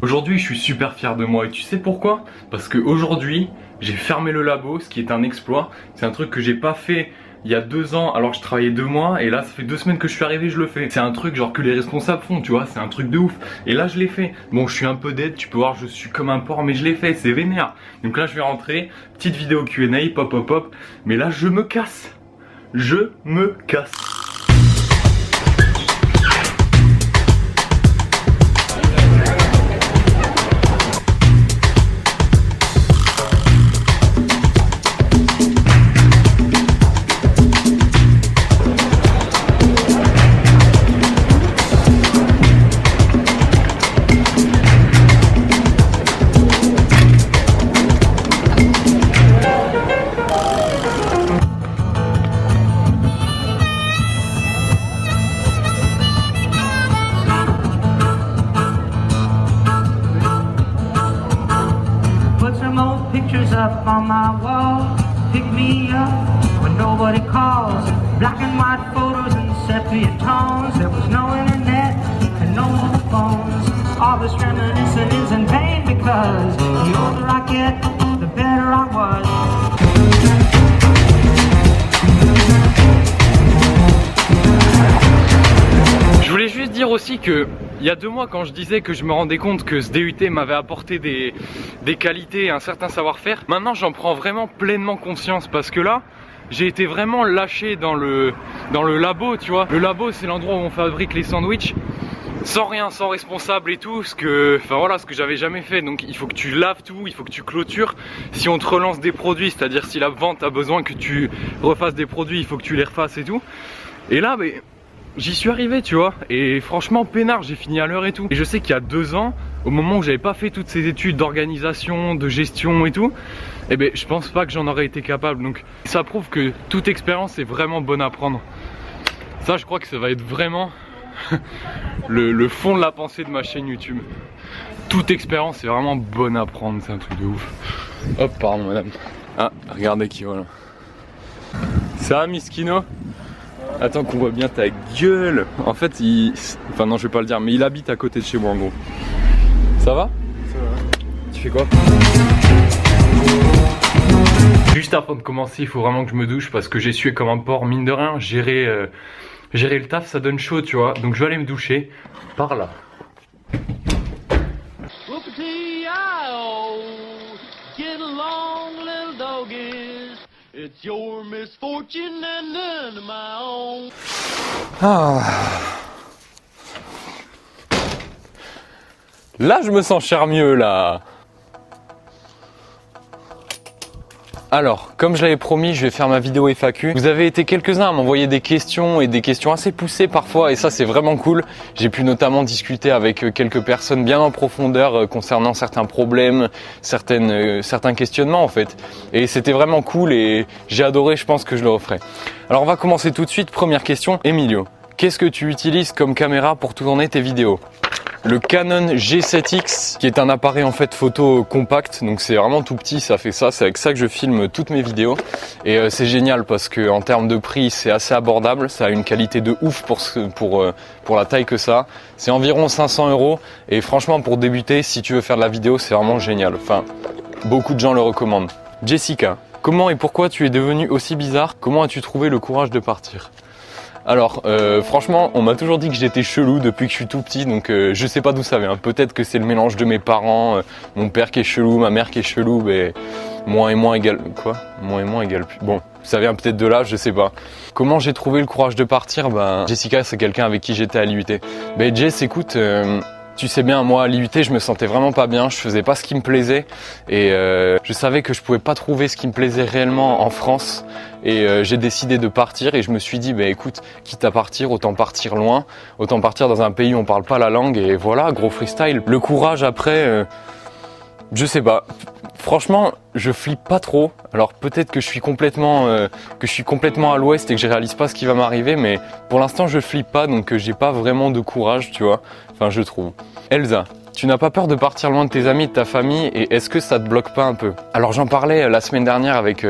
Aujourd'hui je suis super fier de moi et tu sais pourquoi? Parce que aujourd'hui j'ai fermé le labo, ce qui est un exploit. C'est un truc que j'ai pas fait il y a 2 ans alors que je travaillais 2 mois et là ça fait 2 semaines que je suis arrivé, je le fais. C'est un truc genre que les responsables font, tu vois, c'est un truc de ouf. Et là je l'ai fait. Bon, je suis un peu dead, tu peux voir, je suis comme un porc, mais je l'ai fait, c'est vénère. Donc là je vais rentrer, petite vidéo Q&A, pop pop pop. Mais là je me casse. Je me casse. Up on my wall, pick me up when nobody calls. Black and white photos and sepia tones. There was no internet and no more phones. All this reminiscing is in vain because the older I get, the better I was. Je voulais juste dire aussi que il y a 2 mois quand je disais que je me rendais compte que ce DUT m'avait apporté des qualités et un certain savoir-faire, maintenant j'en prends vraiment pleinement conscience parce que là j'ai été vraiment lâché dans le labo, tu vois. Le labo c'est l'endroit où on fabrique les sandwichs sans rien, sans responsable et tout, ce que j'avais jamais fait. Donc il faut que tu laves tout, il faut que tu clôtures. Si on te relance des produits, c'est-à-dire si la vente a besoin que tu refasses des produits, il faut que tu les refasses et tout. Et là j'y suis arrivé, tu vois, et franchement peinard, j'ai fini à l'heure et tout. Et je sais qu'il y a 2 ans, au moment où j'avais pas fait toutes ces études d'organisation, de gestion et tout, eh ben je pense pas que j'en aurais été capable. Donc ça prouve que toute expérience est vraiment bonne à prendre. Ça, je crois que ça va être vraiment le fond de la pensée de ma chaîne YouTube. Toute expérience est vraiment bonne à prendre, c'est un truc de ouf. Hop, pardon madame. Ah, regardez qui voilà. Ça va Miskino? Attends qu'on voit bien ta gueule. En fait enfin non, je vais pas le dire, mais il habite à côté de chez moi en gros. Ça va? Ça va. Tu fais quoi? Juste avant de commencer, il faut vraiment que je me douche parce que j'ai sué comme un porc, mine de rien. Gérer le taf, ça donne chaud, tu vois. Donc je vais aller me doucher par là. It's your misfortune and none of my own. Ah. Là, je me sens charmieux là. Alors, comme je l'avais promis, je vais faire ma vidéo FAQ. Vous avez été quelques-uns à m'envoyer des questions et des questions assez poussées parfois et ça c'est vraiment cool. J'ai pu notamment discuter avec quelques personnes bien en profondeur concernant certains problèmes, certains questionnements en fait. Et c'était vraiment cool et j'ai adoré, je pense que je le referai. Alors on va commencer tout de suite. Première question, Emilio. Qu'est-ce que tu utilises comme caméra pour tourner tes vidéos? Le Canon G7X qui est un appareil en fait photo compact, donc c'est vraiment tout petit, ça fait ça, c'est avec ça que je filme toutes mes vidéos et c'est génial parce que en termes de prix c'est assez abordable, ça a une qualité de ouf pour la taille que ça, c'est environ 500 € et franchement pour débuter si tu veux faire de la vidéo c'est vraiment génial, enfin beaucoup de gens le recommandent. Jessica, comment et pourquoi tu es devenue aussi bizarre? Comment as-tu trouvé le courage de partir? Alors franchement on m'a toujours dit que j'étais chelou depuis que je suis tout petit, donc je sais pas d'où ça vient. Peut-être que c'est le mélange de mes parents, mon père qui est chelou, ma mère qui est chelou, mais moins et moins égale quoi? Moins et moins égale plus. Bon, ça vient peut-être de là, je sais pas. Comment j'ai trouvé le courage de partir? Ben Jessica c'est quelqu'un avec qui j'étais à l'IUT. Ben Jess écoute, tu sais bien, moi à l'IUT je me sentais vraiment pas bien, je faisais pas ce qui me plaisait et je savais que je pouvais pas trouver ce qui me plaisait réellement en France et j'ai décidé de partir et je me suis dit bah écoute, quitte à partir, autant partir loin, autant partir dans un pays où on parle pas la langue et voilà, gros freestyle. Le courage après, je sais pas. Franchement, je flippe pas trop. Alors peut-être que je suis complètement à l'ouest et que je réalise pas ce qui va m'arriver, mais pour l'instant je flippe pas, donc j'ai pas vraiment de courage, tu vois. Enfin, je trouve. Elsa, tu n'as pas peur de partir loin de tes amis, de ta famille, et est-ce que ça te bloque pas un peu? Alors j'en parlais la semaine dernière avec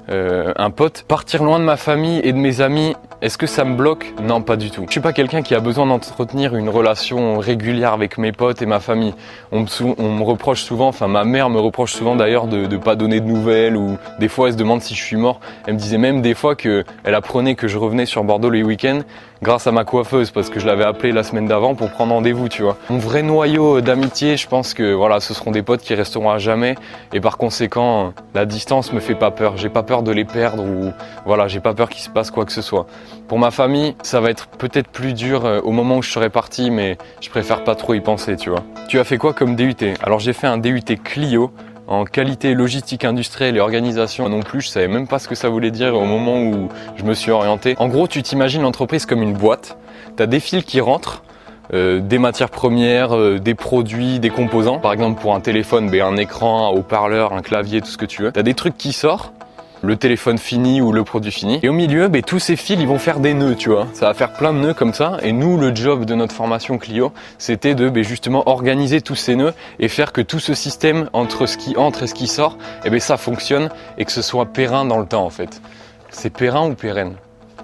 un pote. Partir loin de ma famille et de mes amis, est-ce que ça me bloque? Non, pas du tout. Je suis pas quelqu'un qui a besoin d'entretenir une relation régulière avec mes potes et ma famille. On me reproche souvent, enfin ma mère me reproche souvent d'ailleurs de pas donner de nouvelles, ou des fois elle se demande si je suis mort. Elle me disait même des fois qu'elle apprenait que je revenais sur Bordeaux les week-ends grâce à ma coiffeuse, parce que je l'avais appelée la semaine d'avant pour prendre rendez-vous, tu vois. Mon vrai noyau d'amitié, je pense que voilà, ce seront des potes qui resteront à jamais, et par conséquent, la distance me fait pas peur. J'ai pas peur de les perdre, ou voilà, j'ai pas peur qu'il se passe quoi que ce soit. Pour ma famille, ça va être peut-être plus dur au moment où je serai parti, mais je préfère pas trop y penser, tu vois. Tu as fait quoi comme DUT? Alors j'ai fait un DUT Clio, en qualité logistique industrielle et organisation. Non plus, je savais même pas ce que ça voulait dire au moment où je me suis orienté. En gros, tu t'imagines l'entreprise comme une boîte. Tu as des fils qui rentrent, des matières premières, des produits, des composants. Par exemple, pour un téléphone, un écran, un haut-parleur, un clavier, tout ce que tu veux. Tu as des trucs qui sortent, le téléphone fini ou le produit fini. Et au milieu, tous ces fils, ils vont faire des nœuds, tu vois. Ça va faire plein de nœuds comme ça. Et nous, le job de notre formation Clio, c'était de justement organiser tous ces nœuds et faire que tout ce système entre ce qui entre et ce qui sort, ça fonctionne et que ce soit périn dans le temps, en fait. C'est périn ou pérenne?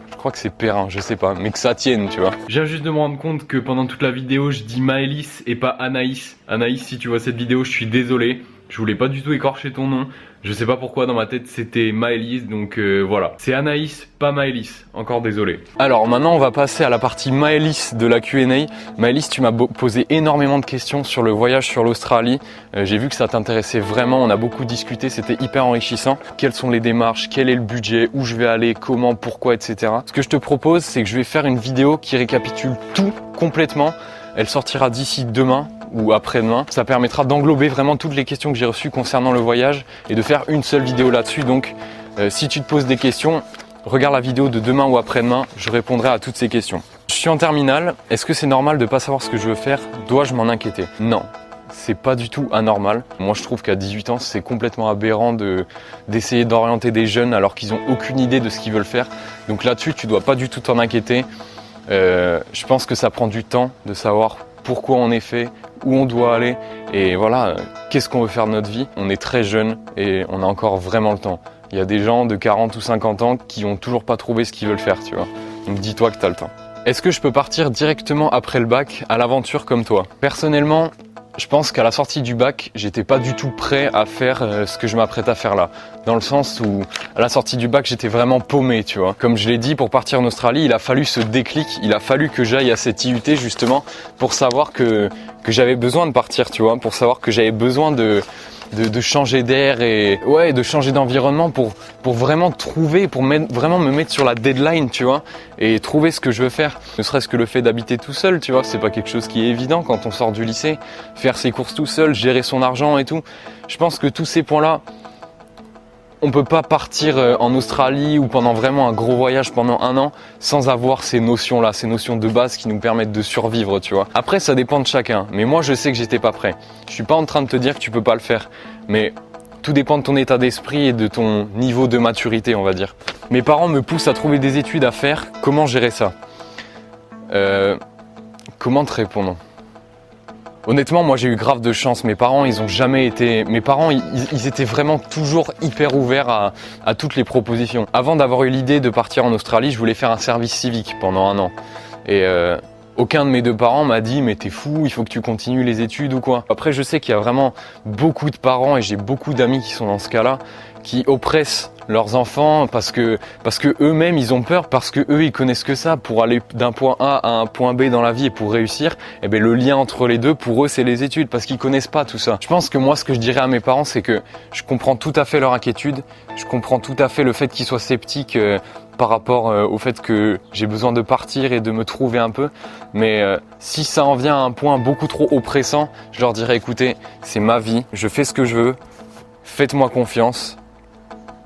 Je crois que c'est périn, je sais pas, mais que ça tienne, tu vois. Je viens juste de me rendre compte que pendant toute la vidéo, je dis Maëlys et pas Anaïs. Anaïs, si tu vois cette vidéo, je suis désolé. Je voulais pas du tout écorcher ton nom. Je sais pas pourquoi dans ma tête c'était Maëlys, donc voilà. C'est Anaïs, pas Maëlys. Encore désolé. Alors maintenant on va passer à la partie Maëlys de la Q&A. Maëlys, tu m'as posé énormément de questions sur le voyage sur l'Australie. J'ai vu que ça t'intéressait vraiment, on a beaucoup discuté, c'était hyper enrichissant. Quelles sont les démarches, quel est le budget, où je vais aller, comment, pourquoi, etc. Ce que je te propose, c'est que je vais faire une vidéo qui récapitule tout complètement. Elle sortira d'ici demain ou après-demain. Ça permettra d'englober vraiment toutes les questions que j'ai reçues concernant le voyage et de faire une seule vidéo là-dessus. Donc si tu te poses des questions, regarde la vidéo de demain ou après-demain, je répondrai à toutes ces questions. Je suis en terminale, est-ce que c'est normal de ne pas savoir ce que je veux faire? Dois-je m'en inquiéter? Non, c'est pas du tout anormal. Moi je trouve qu'à 18 ans c'est complètement aberrant d'essayer d'orienter des jeunes alors qu'ils n'ont aucune idée de ce qu'ils veulent faire. Donc là-dessus tu dois pas du tout t'en inquiéter. Je pense que ça prend du temps de savoir pourquoi on est fait, où on doit aller et voilà, qu'est-ce qu'on veut faire de notre vie. On est très jeune et on a encore vraiment le temps. Il y a des gens de 40 ou 50 ans qui ont toujours pas trouvé ce qu'ils veulent faire, tu vois. Donc dis-toi que tu as le temps. Est-ce que je peux partir directement après le bac à l'aventure comme toi? Personnellement, je pense qu'à la sortie du bac, j'étais pas du tout prêt à faire ce que je m'apprête à faire là. Dans le sens où, à la sortie du bac, j'étais vraiment paumé, tu vois. Comme je l'ai dit, pour partir en Australie, il a fallu ce déclic. Il a fallu que j'aille à cette IUT justement pour savoir que j'avais besoin de partir, tu vois. Pour savoir que j'avais besoin de changer d'air et ouais, de changer d'environnement pour vraiment trouver, vraiment me mettre sur la deadline, tu vois, et trouver ce que je veux faire. Ne serait-ce que le fait d'habiter tout seul, tu vois, c'est pas quelque chose qui est évident quand on sort du lycée. Faire ses courses tout seul, gérer son argent et tout. Je pense que tous ces points-là, on peut pas partir en Australie ou pendant vraiment un gros voyage pendant 1 an sans avoir ces notions-là, ces notions de base qui nous permettent de survivre, tu vois. Après, ça dépend de chacun, mais moi je sais que j'étais pas prêt. Je suis pas en train de te dire que tu peux pas le faire, mais tout dépend de ton état d'esprit et de ton niveau de maturité, on va dire. Mes parents me poussent à trouver des études à faire. Comment gérer ça? Comment te répondre? Honnêtement, moi j'ai eu grave de chance. Mes parents, ils ont jamais été. Mes parents, ils étaient vraiment toujours hyper ouverts à toutes les propositions. Avant d'avoir eu l'idée de partir en Australie, je voulais faire un service civique pendant 1 an. Et aucun de mes 2 parents m'a dit mais t'es fou, il faut que tu continues les études ou quoi. Après, je sais qu'il y a vraiment beaucoup de parents et j'ai beaucoup d'amis qui sont dans ce cas-là, qui oppressent leurs enfants parce que eux-mêmes ils ont peur, parce que eux ils connaissent que ça pour aller d'un point A à un point B dans la vie et pour réussir. Et ben le lien entre les deux pour eux c'est les études parce qu'ils connaissent pas tout ça. Je pense que moi ce que je dirais à mes parents c'est que je comprends tout à fait leur inquiétude, je comprends tout à fait le fait qu'ils soient sceptiques par rapport au fait que j'ai besoin de partir et de me trouver un peu, mais si ça en vient à un point beaucoup trop oppressant, je leur dirais écoutez, c'est ma vie, je fais ce que je veux, faites-moi confiance.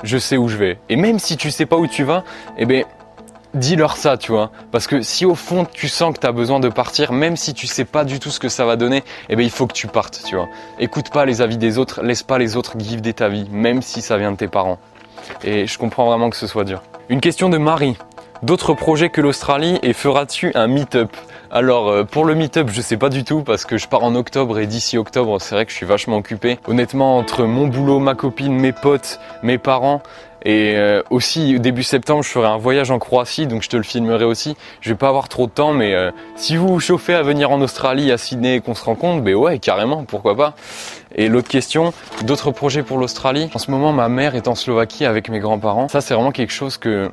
Je sais où je vais. Et même si tu sais pas où tu vas, eh ben, dis-leur ça, tu vois. Parce que si au fond tu sens que tu as besoin de partir, même si tu sais pas du tout ce que ça va donner, eh ben, il faut que tu partes, tu vois. Écoute pas les avis des autres, laisse pas les autres guider ta vie, même si ça vient de tes parents. Et je comprends vraiment que ce soit dur. Une question de Marie. d'autres projets que l'Australie et feras-tu un meet-up? Alors pour le meet-up je sais pas du tout parce que je pars en octobre et d'ici octobre c'est vrai que je suis vachement occupé. Honnêtement entre mon boulot, ma copine, mes potes, mes parents et aussi début septembre je ferai un voyage en Croatie donc je te le filmerai aussi. Je vais pas avoir trop de temps mais si vous vous chauffez à venir en Australie, à Sydney et qu'on se rencontre, ben ouais carrément pourquoi pas. Et l'autre question, d'autres projets pour l'Australie. En ce moment ma mère est en Slovaquie avec mes grands-parents. Ça c'est vraiment quelque chose que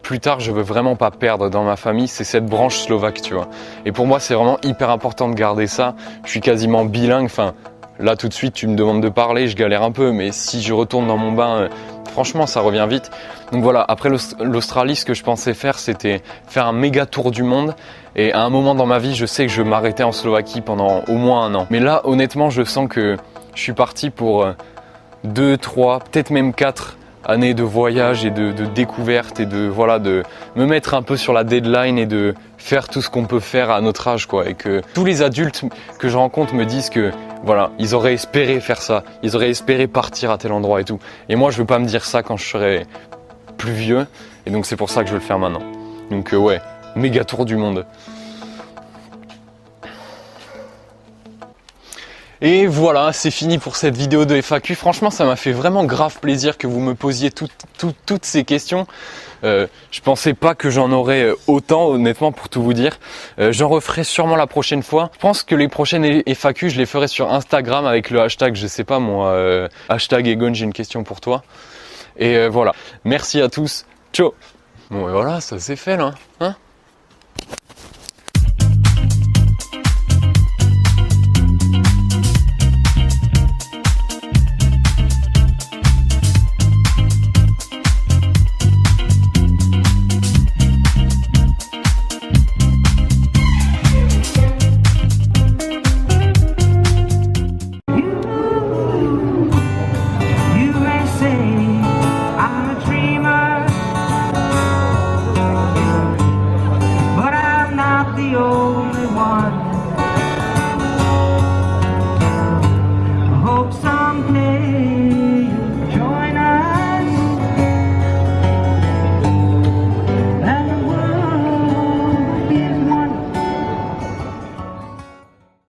plus tard je veux vraiment pas perdre dans ma famille, c'est cette branche slovaque tu vois. Et pour moi c'est vraiment hyper important de garder ça. Je suis quasiment bilingue, enfin là tout de suite tu me demandes de parler, je galère un peu mais si je retourne dans mon bain, franchement ça revient vite. Donc voilà, après l'Australie ce que je pensais faire c'était faire un méga tour du monde. Et à un moment dans ma vie je sais que je m'arrêtais en Slovaquie pendant au moins un an. Mais là honnêtement je sens que je suis parti pour 2, 3, peut-être même 4 années de voyage et de découverte et de voilà de me mettre un peu sur la deadline et de faire tout ce qu'on peut faire à notre âge quoi. Et que tous les adultes que je rencontre me disent que voilà, ils auraient espéré faire ça, ils auraient espéré partir à tel endroit et tout. Et moi je veux pas me dire ça quand je serai plus vieux et donc c'est pour ça que je veux le faire maintenant. Donc ouais, méga tour du monde. Et voilà, c'est fini pour cette vidéo de FAQ. Franchement, ça m'a fait vraiment grave plaisir que vous me posiez toutes ces questions. Je pensais pas que j'en aurais autant, honnêtement, pour tout vous dire. J'en referai sûrement la prochaine fois. Je pense que les prochaines FAQ, je les ferai sur Instagram avec le hashtag, je sais pas moi, hashtag Egon, j'ai une question pour toi. Et voilà, merci à tous. Ciao. Bon, et voilà, ça c'est fait là. Hein? the old